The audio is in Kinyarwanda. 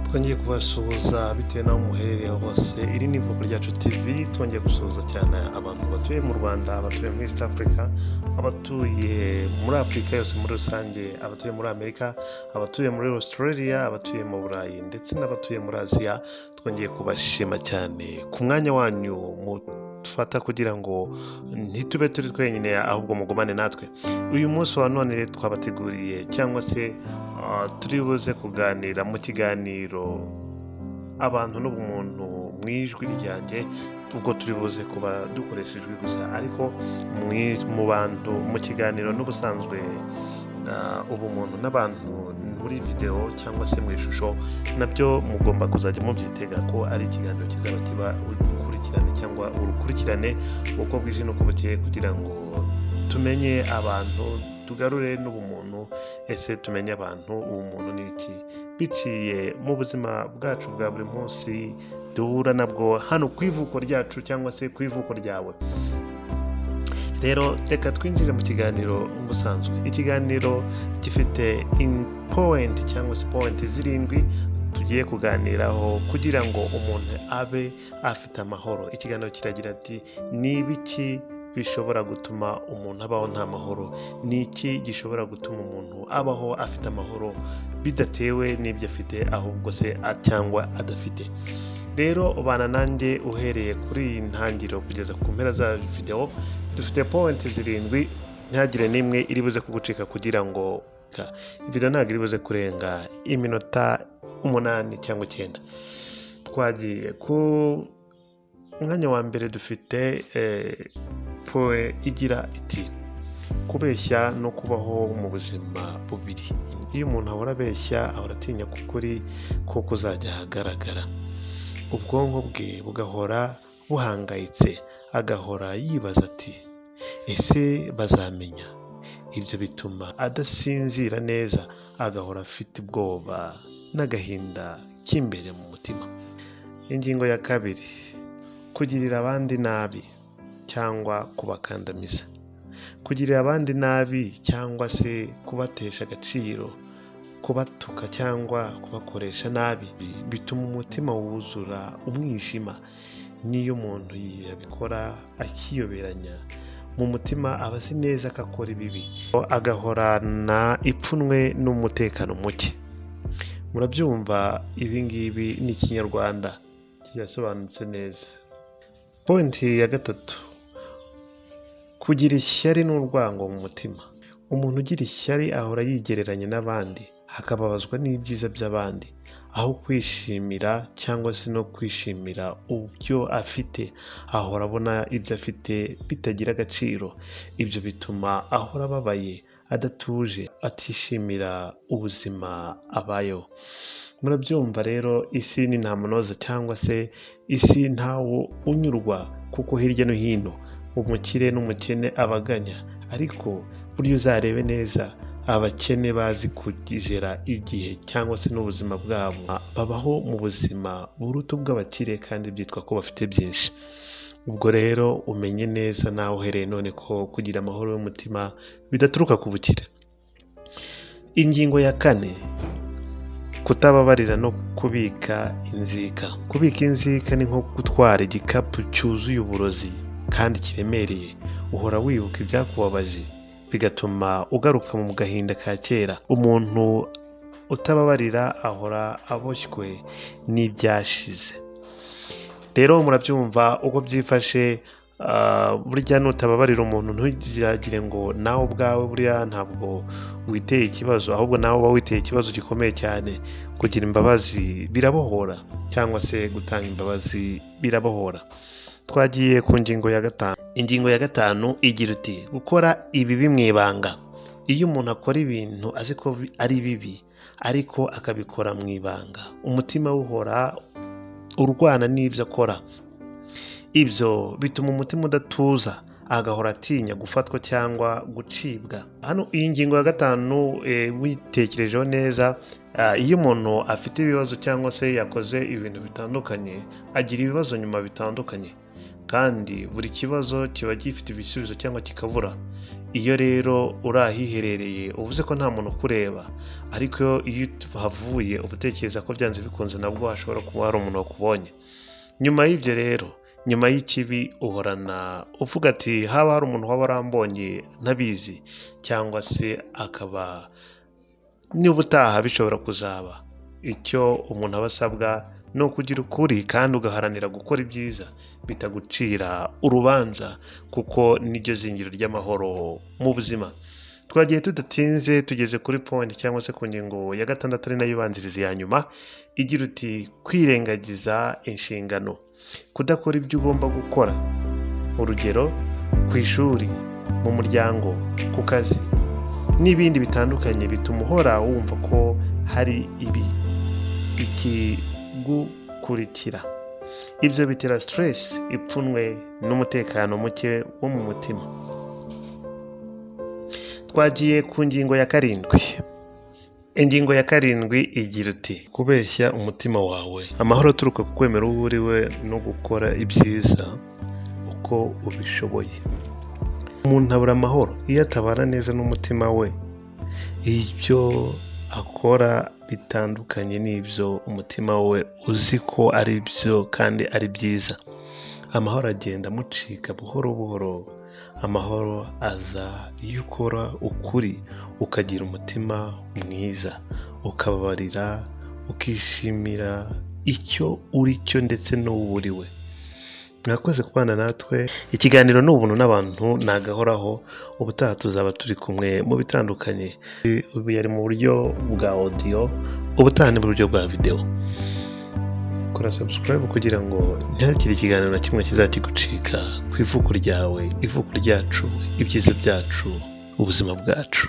twongeye kubasuhuza bitewe n'aho muherereye hose. Iri ni Ivuko Ryacu TV. Twongeye gusuhuza cyane abantu batuye mu Rwanda, abatuye muri East Africa, abatuye muri Afurika yose muri rusange, abatuye muri Amerika, abatuye muri Australia, abatuye mu Burayi ndetse n'abatuye muri Aziya. Twongeye kubashima cyane ku mwanya wanyu mufata kugira ngo ntitube turi twenyine, ahubwo mugumane natwe. Uyu munsi wa none twabateguriye cyangwa se turi buze kuganira mu kiganiro abantu n'ubumuntu mu ijwi ryanjye, ubwo turi buze kuba dukoresha ijwi gusa, ariko mu bantu mu kiganiro n'ubusanzwe ubumuntu n'abantu muri video cyangwa se mu ishusho, nabyo mugomba kuzajya mubyitega ko ari ikiganiro kizaba kiba ukurikirane cyangwa urukurikirane uko bwije n'uko bukeye, kugira ngo tumenye abantu, tugarure n'ubumuntu. Ese tumenye abantu, ubumuntu ni iki, biciye mu buzima bwacu bwa buri munsi duhura nabwo hano ku ivuko ryacu cyangwa se ku ivuko ryawe. Rero reka twinjire mu kiganiro nk'ubusanzwe. Ikiganiro gifite point cyangwa se point 7 tugiye kuganiraho kugira ngo umuntu abe afite amahoro. Ikiganiro kiragira ati ni ibiki bishobora gutuma umuntu abaho nta mahoro? Ni iki gishobora gutuma umuntu abaho afite amahoro bidatewe n'ibyo afite, ahubwo se cyangwa adafite? Rero ubana nanjye uhereye kuri iyi ntangiriro kugeza ku mpera za video. Dufite point 7, ntihagire n'imwe iri buze kugucika, kugira ngo video ntabwo iri buze kurenga iminota 8 cyangwa 9. Twagiye ku mwanya wa mbere. Dufite poe igira iti kubeshya no kubaho mu buzima bubiri. Iyo umuntu ahora abeshya, ahora atinya kukuri ko kuzajya ahagaragara, ubwonko bwe bugahora buhangayitse, agahora yibaza ati ese bazamenya? Ibyo bituma adasinzira neza, agahora afite ubwoba n'agahinda k'imbere mu mutima. Ingingo ya kabiri, kugirira abandi nabi cyangwa kubakandamiza. Kugirira abandi nabi cyangwa se kubatesha agaciro, kubatuka cyangwa kubakoresha nabi bituma umutima wuzura umwijima. Niyo umuntu yabikora akiyoberanya mu mutima, aba azi neza ko akora ibibi, agahorana ipfunwe n'umutekano muke. Murabyumva, ibi ngibi ni Ikinyarwanda kirasobanutse neza. Point ya gatatu, kugira ishyari n'urwango mu mutima. Umuntu ugira ishyari ahora yigereranya n'abandi, hakababazwa n'ibyiza by'abandi, aho kwishimira cyangwa se no kwishimira ibyo afite. Ahora abona ibyo afite bitagira agaciro. Ibyo bituma ahora ababaye, adatuje, atishimira ubuzima abayeho. Murabyumva rero, isi ni nta munoza cyangwa se isi ntawo unyurwa, kuko hirya no hino umukire n'umukene abaganya, ariko burya uzarebe neza, abakene bazi kugera igihe cyangwa se n'ubuzima bwabo, babaho mu buzima buruta ubw'abakire kandi byitwa ko bafite byinshi. Ubwo rero umenye neza nawe uhereye none ko kugira amahoro y'umutima bidaturuka ku bukire. Ingingo ya 4, kutababarira no kubika inzika. Kubika inzika ni nko gutwara igikapu cyuzuye uburozi kandi kiremereye. Uhora wibuka ibyakubabaje, bigatuma ugaruka mu gahinda ka kera. Umuntu utababarira ahora aboshywe n'ibyashize. Rero murabyumva uko byifashe. Burya nutababarira umuntu, ntugire ngo nawe ubwawe burya ntabwo witeye ikibazo, ahubwo nawe uba witeye ikibazo gikomeye cyane. Kugira imbabazi birabohora, cyangwa se gutanga imbabazi birabohora. Twagiye ku ngingo ya 5. Ingingo ya 5 igira iti gukora ibibi mu ibanga. Iyo umuntu akora ibintu azi ko ari bibi ariko akabikora mu ibanga, umutima uhora urwana n'ibyo akora. Ibyo bituma umutima udatuza, agahora atinya gufatwa cyangwa gucibwa. Hano iyi ngingo ya 5 witekerejeho neza, iyo umuntu afite ibibazo cyangwa se yakoze ibintu bitandukanye, agira ibibazo nyuma bitandukanye, kandi buri kibazo kiba gifite ibisubizo cyangwa kikabura. iyo rero uri ahiherereye uvuze ko nta muntu ukureba, ariko iyo uhavuye uba utekereza ko byanze bikunze nabwo hashobora kuba hari umuntu wakubonye. Nyuma y'ibyo rero, nyuma y'ikibi uhorana uvuga ati haba hari umuntu waba arambonye ntabizi, cyangwa se akaba niba utaha bishobora kuzaba. Icyo umuntu aba asabwa ni ukugira ukuri kandi ugaharanira gukora ibyiza bitagucira urubanza, kuko niryo zingiro ry'amahoro mu buzima. Twagiye tudatinze tugeze kuri point cyangwa se ku ngingo ya 6 ari nayo ibanziriza ya nyuma, igira uti kwirengagiza inshingano, kudakora ibyo ugomba gukora. Urugero, ku ishuri, mu muryango, ku kazi n'ibindi bitandukanye, bituma uhora wumva ko hari ikigukurikira. Ibyo bitera stress, ipfunwe n'umutekano muke wo mu mutima. Twagiye ku ngingo ya 7. Ingingo ya 7 igira uti kubeshya umutima wawe. Amahoro aturuka ku kwemera uwo uriwe no gukora ibyiza uko ubishoboye. Umuntu abura amahoro iyo atabana neza n'umutima we. Ibyo akora bitandukanye n'ibyo umutima we uzi ko ari byo kandi ari byiza. Amahoro agenda amucika buhoro buhoro. Amahoro aza iyo ukora ukuri, ukagira umutima mwiza, ukababarira, ukishimira icyo uri cyo ndetse n'uwo uriwe. Mwakoze kubana natwe. Ikiganiro ni ubuntu n'abantu nagahoraho. Ubutaha tuzaba turi kumwe mu bitandukanye. Ubu yari mu buryo bwa audio, ubutaha ni mu buryo bwa video. Kora subscribe kugira ngo ntihagire ikiganiro na kimwe kizakigucika ku ivuko ryawe, ivuko ryacu, ibyiza byacu, ubuzima bwacu.